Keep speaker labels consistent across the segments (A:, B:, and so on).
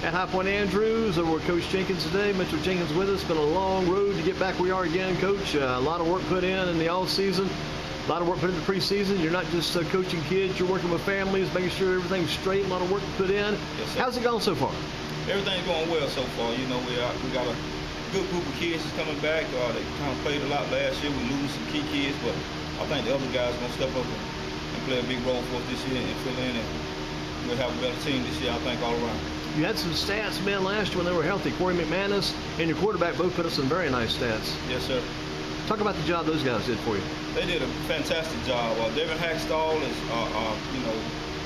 A: at High Point Andrews over with Coach Jenkins today. Mr. Jenkins with us. Been a long road to get back where we are again, Coach. A lot of work put in the off season. A lot of work put into preseason. You're not just coaching kids. You're working with families, making sure everything's straight. A lot of work put in.
B: Yes, sir.
A: How's it gone so far?
B: Everything's going well so far. You know, we got a good group of kids that's coming back. They kind of played a lot last year. We losing some key kids, but I think the other guys are going to step up and play a big role for us this year and fill in, and we'll have a better team this year, I think, all around.
A: You had some stats, man, last year when they were healthy. Corey McManus and your quarterback both put up some very nice stats.
B: Yes, sir.
A: Talk about the job those guys did for you.
B: They did a fantastic job. David Hackstall is,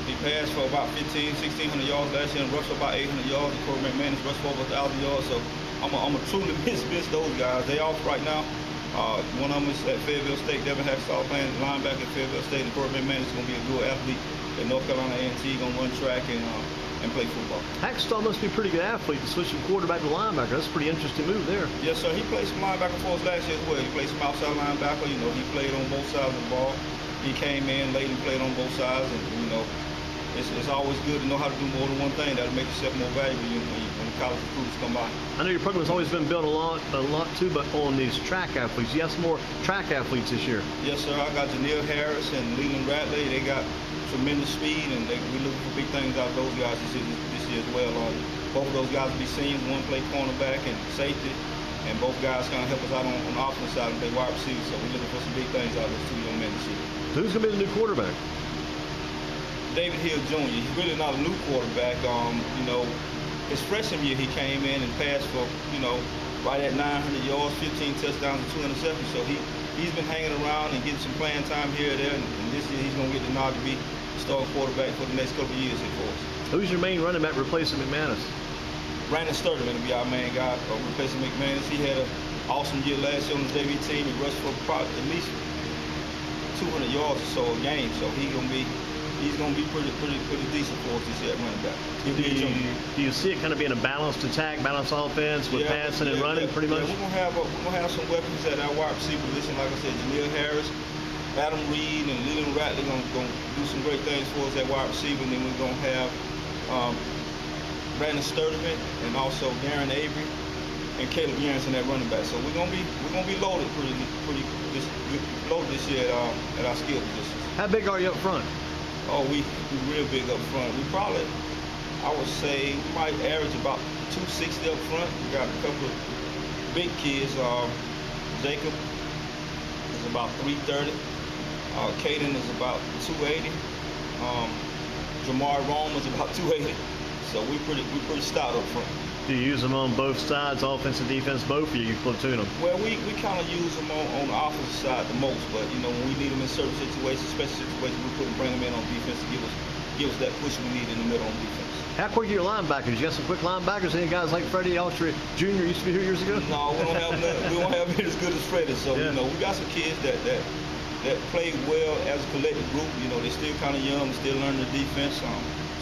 B: he passed for about 1,600 yards last year and rushed for about 800 yards. And Corey McManus rushed for over 1,000 yards. So I'm a truly miss those guys. They off right now. One of them is at Fayetteville State. Devin Hackstall playing linebacker at Fayetteville State, and Corey McManus is going to be a good athlete at North Carolina A&T. Going to run track and play football. Hackstall
A: must be a pretty good athlete to switch from quarterback to linebacker. That's a pretty interesting move there.
B: Yes, sir. He played some linebacker for us last year as well. He played some outside linebacker. You know, he played on both sides of the ball. He came in late and played on both sides, and you know, it's always good to know how to do more than one thing. That'll make yourself more valuable when the college recruits come by.
A: I know your program's always been built a lot too, but on these track athletes. You have some more track athletes this year.
B: Yes, sir. I got Janelle Harris and Leland Ratley. They got tremendous speed, and we look for big things out of those guys this year as well. Both of those guys will be seniors. One play cornerback and safety, and both guys kind of help us out on the offensive side and play wide receiver. So we're looking for some big things out of those two young men this year.
A: So who's going to be the new quarterback?
B: David Hill Jr. He's really not a new quarterback. You know, his freshman year he came in and passed for, you know, right at 900 yards, 15 touchdowns, and 2 interceptions. So he's been hanging around and getting some playing time here or there. And this year he's going to get the nod to be starting quarterback for the next couple of years here for us.
A: Who's your main running back replacing McManus?
B: Brandon Sturtevant will be our main guy replacing McManus. He had an awesome year last year on the JV team. He rushed for probably at least 200 yards or so a game. So he's going to be pretty decent for us this year at running back.
A: Do you see it kind of being a balanced attack, balanced offense with passing and running pretty much?
B: Yeah, we're gonna have some weapons at our wide receiver position. Like I said, Janelle Harris, Adam Reed, and Leland Ratley gonna do some great things for us at wide receiver. And then we're gonna have Brandon Sturtevant and also Darren Avery and Caleb Yarenson at running back. So we're gonna be loaded loaded this year at our skill positions.
A: How big are you up front?
B: Oh, we real big up front. We probably, I would say, we might average about 260 up front. We got a couple of big kids. Jacob is about 330. Caden is about 280. Jamar Rome is about 280. So we pretty stout up front.
A: Do you use them on both sides, offense and defense, both, or you platoon them?
B: Well, we kind of use them on the offensive side the most, but you know, when we need them in certain situations, special situations, we bring them in on defense to give us that push we need in the middle on defense.
A: How quick are your linebackers? You got some quick linebackers? Any guys like Freddie Autry Jr. used to be here years ago?
B: No, we don't have none. We don't have any as good as Freddie. So you know, we got some kids that play well as a collective group. You know, they're still kind of young, still learning the defense.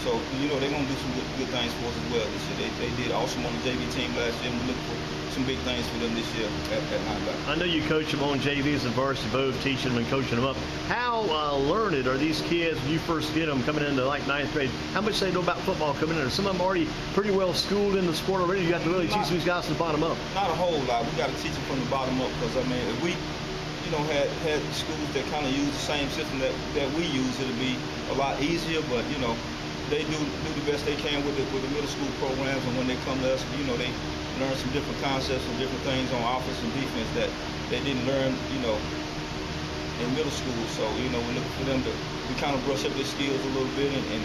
B: So, you know, they're going to do some good things for us as well this year. They did awesome on the JV team last year, and we look for some big things for them this year at linebacker.
A: I know you coach them on JVs and varsity, both teaching them and coaching them up. How learned are these kids when you first get them coming into like 9th grade? How much they know about football coming in? Are some of them already pretty well schooled in the sport already? You have to really teach these guys from the bottom up.
B: Not a whole lot. We got to teach them from the bottom up because, I mean, if we had schools that kind of use the same system that we use, it'll be a lot easier, but, you know, they do the best they can with the middle school programs, and when they come to us, you know, they learn some different concepts and different things on offense and defense that they didn't learn, you know, in middle school. So, you know, we're looking for them to kind of brush up their skills a little bit and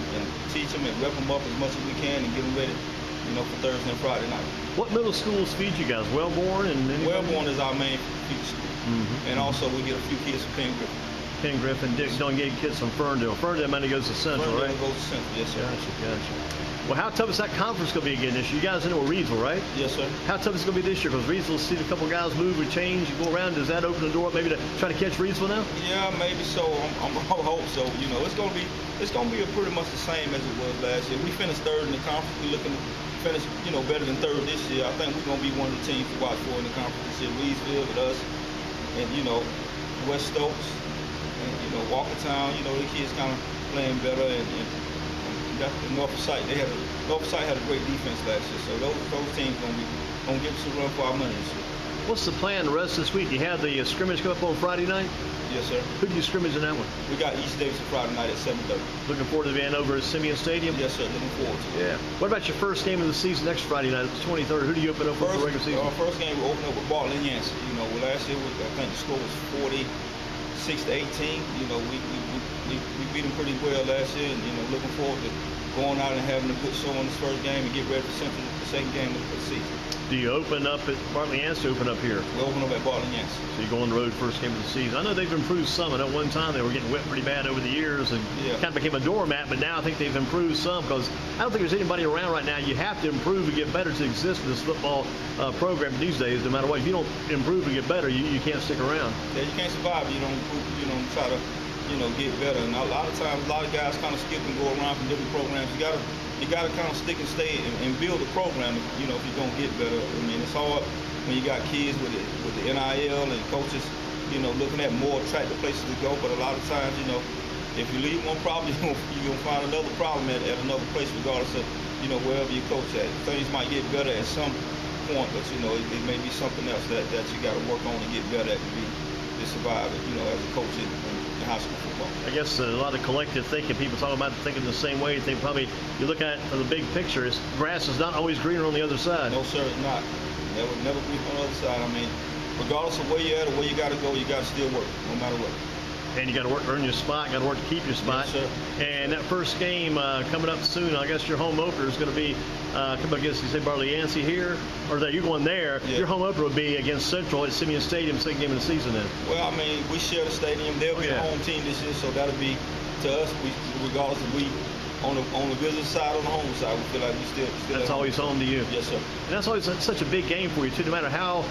B: teach them and rep them up as much as we can and get them ready, you know, for Thursday and Friday night.
A: What middle schools feed you guys? Wellborn and
B: Wellborn is our main feed school, and also we get a few kids from
A: Ken Griffin, Dick, don't get kids from Ferndale. Ferndale money goes to Central, right?
B: Ferndale goes to Central, yes, sir.
A: Gotcha. Well, how tough is that conference going to be again this year? You guys know Reedsville, right?
B: Yes, sir.
A: How tough is it going to be this year? Because Reedsville see a couple guys move or change, you go around. Does that open the door up maybe to try to catch Reedsville now?
B: Yeah, maybe so. I hope so. You know, it's going to be pretty much the same as it was last year. We finished third in the conference. We're looking to finish, you know, better than third this year. I think we're going to be one of the teams to watch for in the conference this year. Reedsville with us, and you know, West Stokes. You know, Walkertown, you know, the kids kind of playing better, and that's the Norfolk site. Norfolk site had a great defense last year, so those teams gonna give us a run for our money this year.
A: What's the plan the rest of this week? You have the scrimmage come up on Friday night?
B: Yes, sir.
A: Who do you scrimmage in that one?
B: We got East Davidson Friday night at 7:30.
A: Looking forward to being over at Simeon Stadium?
B: Yes, sir. Looking forward to it.
A: Yeah. What about your first game of the season next Friday night? It's the 23rd. Who do you open up with for the regular season?
B: Our first game we opened up with Bartlett and Yancey. You know, last year I think the score was 46-18. You know, we beat them pretty well last year, and looking forward to going out and having a good show on this first game and get ready for Central the second game of the season.
A: Do you open up at Bartlett Yancey? Open up here?
B: We open up at Bartlett Yancey.
A: So you go on the road first game of the season. I know they've improved some. At one time they were getting whipped pretty bad over the years and kind of became a doormat. But now I think they've improved some because I don't think there's anybody around right now. You have to improve and get better to exist in this football program these days. No matter what, if you don't improve and get better, you can't stick around.
B: Yeah, you can't survive. You don't try to get better. And a lot of times, a lot of guys kind of skip and go around from different programs. You gotta kind of stick and stay and build a program. If you're gonna get better. I mean, it's hard when you got kids with the NIL and coaches, looking at more attractive places to go. But a lot of times, if you leave one problem, you're gonna find another problem at another place, regardless of wherever you coach at. Things might get better at some point, but it may be something else that you got to work on and get better at to survive. As a coach in high school football.
A: I guess a lot of collective thinking, people talking about thinking the same way. They probably, you look at the big picture, grass is not always greener on the other side.
B: No, sir, it's not. Never be on the other side. I mean, regardless of where you're at or where you got to go, you got to still work, no matter what.
A: And you got to earn your spot, got to work to keep your spot.
B: Yes, sir.
A: And that first game coming up soon, I guess your home opener is going to be coming up against, you say, Bartlett Yancey here, or that you're going there. Yeah. Your home opener would be against Central at Simeon Stadium, second game of the season then.
B: Well, I mean, we share the stadium. They'll be the home team this year, so that'll be to us. Regardless if we on the visitor side or the home side, we feel like we still
A: that's always home to you.
B: Yes, sir.
A: And that's always such a big game for you too. No matter how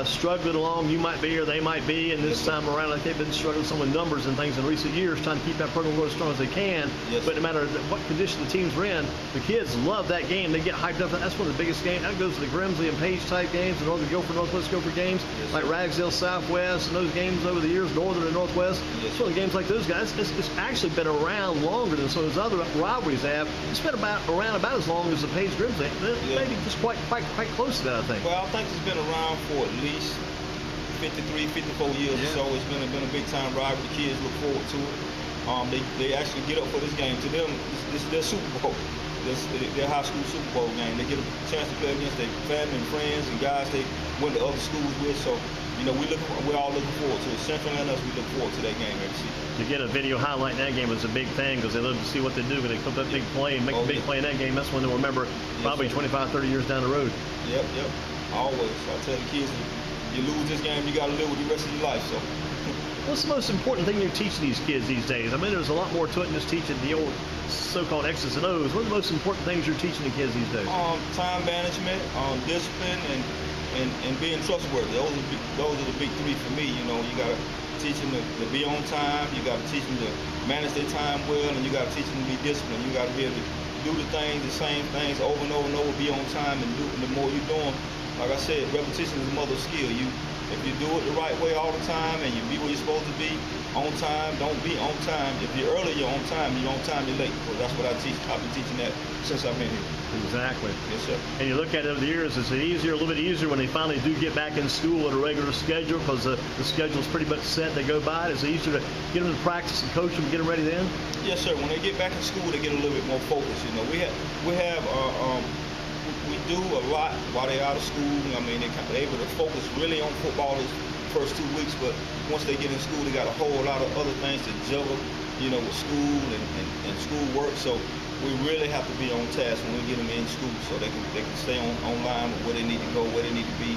A: struggling along you might be or they might be, and this time around, like they've been struggling some with numbers and things in recent years, trying to keep that program going as strong as they can.
B: Yes,
A: but no matter what condition the teams are in, the kids love that game. They get hyped up. That's one of the biggest games. That goes to the Grimsley and Page type games, the Northern Gopher, Northwest Gopher games, like Ragsdale Southwest, and those games over the years, Northern and Northwest. It's one of the games like those guys. It's actually been around longer than some of those other rivalries have. It's been around about as long as the Page Grimsley. Maybe just quite close to that, I think.
B: Well, I think it's been around for at least 53, 54 years or so. It's been a big time rivalry. The kids look forward to it. They actually get up for this game. To them, this is their Super Bowl. Their high school Super Bowl game. They get a chance to play against their family and friends and guys they went to other schools with. So, we're all looking forward to it. Central and us, we look forward to that game every season.
A: To get a video highlight in that game was a big thing because they love to see what they do when they come up big play and make a big play in that game. That's when they'll remember probably 25, 30 years down the road.
B: Yep. Always. I tell the kids, you lose this game, you got to live with the rest of your life. So.
A: What's the most important thing you're teaching these kids these days? I mean, there's a lot more to it than just teaching the old so-called X's and O's. What are the most important things you're teaching the kids these days?
B: Time management, discipline, and being trustworthy. Those are the big three for me. You got to teach them to be on time. You got to teach them to manage their time well, and you got to teach them to be disciplined. You got to be able to do the same things over and over and over, be on time, and the more you're doing, like I said, repetition is the mother of skill. If you do it the right way all the time and you be where you're supposed to be, on time, don't be on time. If you're early, you're on time. You're on time, you're late. Well, that's what I teach. I've been teaching that since I've been here.
A: Exactly.
B: Yes, sir.
A: And you look at it over the years, is it a little bit easier when they finally do get back in school at a regular schedule because the schedule's pretty much set, they go by it? Is it easier to get them to practice and coach them and get them ready then?
B: Yes, sir. When they get back in school, they get a little bit more focused. We do a lot while they're out of school. I mean, they're able to focus really on football this first 2 weeks, but once they get in school, they got a whole lot of other things to juggle, with school and school work. So we really have to be on task when we get them in school so they can stay online with where they need to go, where they need to be,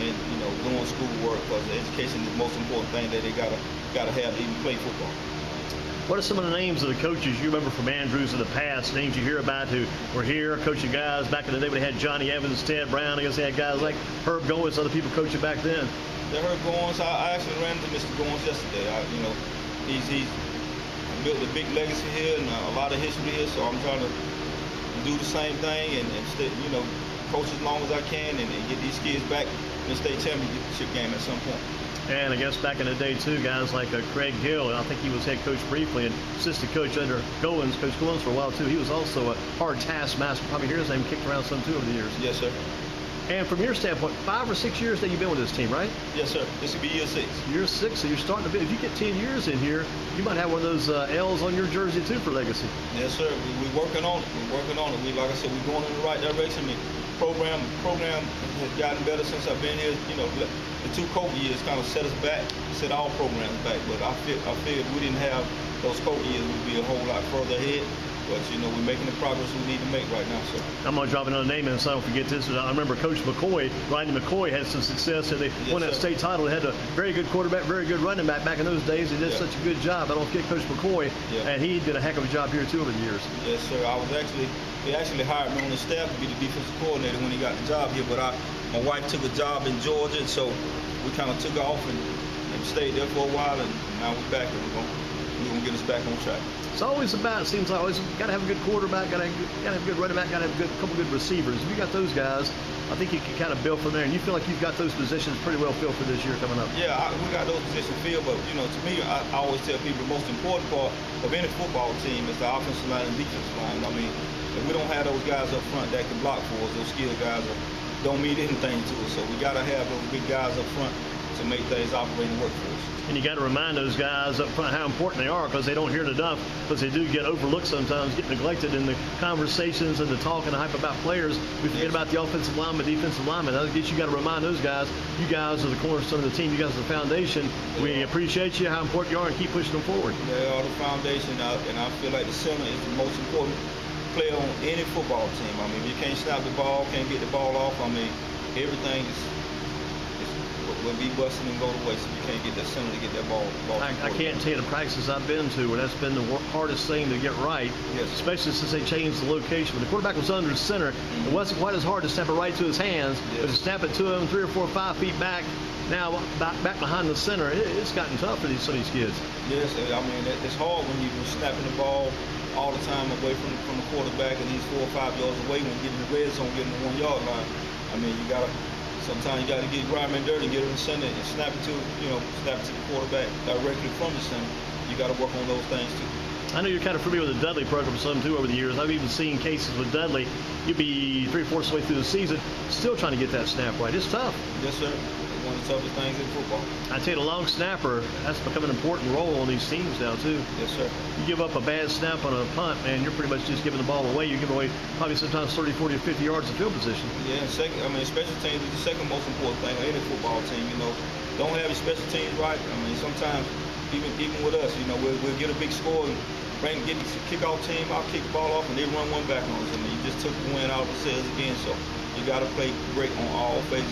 B: and doing school work, because education is the most important thing that they gotta have to even play football.
A: What are some of the names of the coaches you remember from Andrews in the past, names you hear about who were here coaching guys back in the day when they had Johnny Evans, Ted Brown? I guess they had guys like Herb Goins, other people coaching back then.
B: Yeah, Herb Goins. I actually ran into Mr. Goins yesterday. He's built a big legacy here and a lot of history here, so I'm trying to do the same thing and stay, coach as long as I can and get these kids back in the state championship game at some point.
A: And I guess back in the day too, guys like Craig Hill, I think he was head coach briefly and assistant coach under Coach Goins for a while too. He was also a hard taskmaster. Probably hear his name kicked around some too over the years.
B: Yes, sir.
A: And from your standpoint, 5 or 6 years that you've been with this team, right?
B: Yes, sir. This will be year 6.
A: Year 6, so you're starting to be. If you get 10 years in here, you might have one of those L's on your jersey too for legacy.
B: Yes, sir. We're working on it. We're working on it. Like I said, we're going in the right direction. The program has gotten better since I've been here. You know, the 2 COVID years kind of set us back, set our programs back. But I figured we didn't have those COVID years, we'd be a whole lot further ahead. But, you know, we're making the progress we need to make right now, sir.
A: I'm going to drop another name in so I don't forget this. I remember Coach McCoy, Rodney McCoy, had some success. And they won that state title. They had a very good quarterback, very good running back in those days. They did such a good job. I don't forget Coach McCoy, and he did a heck of a job here, too, over the years.
B: Yes, sir. They actually hired me on the staff to be the defensive coordinator when he got the job here. But my wife took a job in Georgia, so we kind of took off and stayed there for a while. And now we're back, and we're going to get us back on track.
A: It's always about, it seems like always got to have a good quarterback, got to have a good running back, got to have a couple good receivers. If you got those guys, I think you can kind of build from there. And you feel like you've got those positions pretty well filled for this year coming up.
B: Yeah, we got those positions filled, but, you know, to me, I always tell people the most important part of any football team is the offensive line and defensive line. I mean, if we don't have those guys up front that can block for us, those skilled guys don't mean anything to us. So we got to have those big guys up front to make things operate and work for us.
A: And you got to remind those guys up front how important they are, because they don't hear it enough, because they do get overlooked sometimes, get neglected in the conversations and the talk and the hype about players. We forget about the offensive lineman, defensive lineman. I guess you got to remind those guys, you guys are the cornerstone of the team, you guys are the foundation. We appreciate you, how important you are, and keep pushing them forward.
B: They are the foundation, and I feel like the center is the most important player on any football team. I mean, you can't snap the ball, can't get the ball off. I mean, everything will be busting and go to waste if you can't get that center to get that ball.
A: I can't tell you the practices I've been to where that's been the hardest thing to get right, especially since they changed the location. When the quarterback was under center, it wasn't quite as hard to snap it right to his hands, but to snap it to him 3 or 4 or 5 feet back, now back behind the center, it's gotten tough for some of these kids.
B: Yes, I mean, it's hard when you're snapping the ball all the time away from the quarterback, and he's 4 or 5 yards away when you get in the red zone, getting the 1 yard line. I mean, sometimes you got to get grimy and dirty, get it in the center, and snap it to the quarterback directly from the center. You got to work on those things too.
A: I know you're kind of familiar with the Dudley program some too over the years. I've even seen cases with Dudley. You'd be 3/4 of the way through the season, still trying to get that snap right. It's tough.
B: Yes, sir. One of the toughest things in football.
A: I tell you, the long snapper, that's become an important role on these teams now too.
B: Yes, sir.
A: You give up a bad snap on a punt, man, you're pretty much just giving the ball away. You give away probably sometimes 30, 40, or 50 yards of field position.
B: Yeah, and special teams is the second most important thing on any football team. You know, don't have your special teams right. I mean, sometimes even with us, you know, we'll get a big score and get the kickoff team, I'll kick the ball off, and they run one back on us. I mean, you just took the win out of the sails again. So you got to play great on all phases,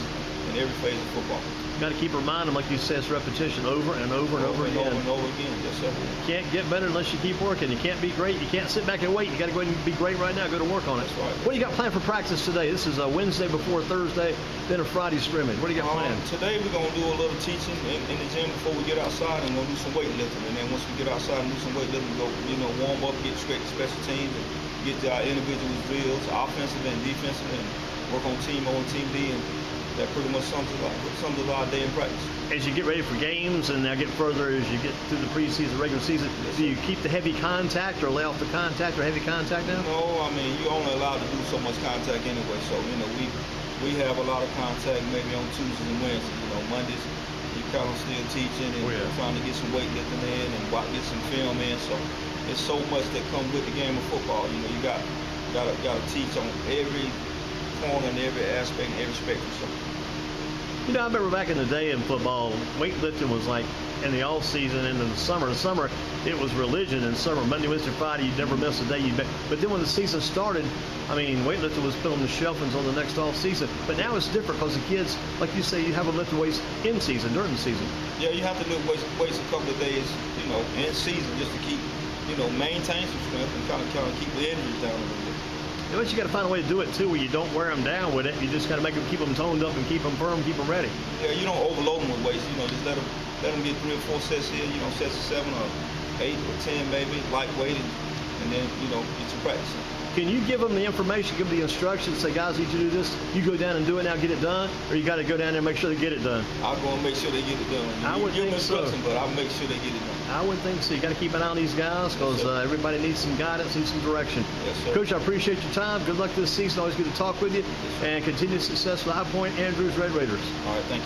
B: in every phase of football.
A: Got to keep reminding them, like you said, it's repetition over and over and over again.
B: Over and over again, yes, sir.
A: You can't get better unless you keep working. You can't be great. You can't sit back and wait. You got to go ahead and be great right now. Go to work on it.
B: That's right.
A: What do you got planned for practice today? This is a Wednesday before Thursday, then a Friday scrimmage. What do you got planned?
B: Today we're going to do a little teaching in the gym before we get outside, and we'll do some weightlifting. And then once we get outside and do some weightlifting, we'll go, warm up, get straight to special teams, and get our individual drills, offensive and defensive, and work on team O and team D, and that pretty much sums up our day in practice.
A: As you get ready for games and now get further as you get through the preseason, regular season, do you keep the heavy contact or lay off the contact or heavy contact now?
B: No, I mean, you're only allowed to do so much contact anyway. So, we have a lot of contact maybe on Tuesdays and Wednesdays. Mondays, you're kind of still teaching and trying to get some weightlifting in and get some film in. So, there's so much that comes with the game of football. You got to teach on every corner and every aspect and every spectrum. So,
A: I remember back in the day in football, weightlifting was like in the off season and in the summer. In the summer, it was religion. In summer, Monday, Wednesday, Friday, you'd never miss a day. But then when the season started, I mean, weightlifting was put on the shelf until the next off season. But now it's different because the kids, like you say, you have them lift weights in season, during the season.
B: Yeah, you have to lift weights a couple of days, in season just to keep, maintain some strength and kind of keep the injuries down a little bit.
A: But you got to find a way to do it too, where you don't wear them down with it. You just got to keep them toned up and keep them firm, keep them ready.
B: Yeah, you don't overload them with weights. Just let them get 3 or 4 sets here. Sets of 7 or 8 or 10 maybe, lightweight, and then get your practice in.
A: Can you give them the information, give them the instructions, say, guys, I need you to do this. You go down and do it now, get it done, or you got to go down there and make sure they get it done?
B: I'll go and make sure they get it done.
A: I would
B: give them
A: think so.
B: instruction, but I'll make sure they get it done.
A: I would think so. You got to keep an eye on these guys because everybody needs some guidance, needs some direction.
B: Yes, sir.
A: Coach, I appreciate your time. Good luck this season. Always good to talk with you. And continued success for High Point Andrews Red Raiders.
B: All right, thank you.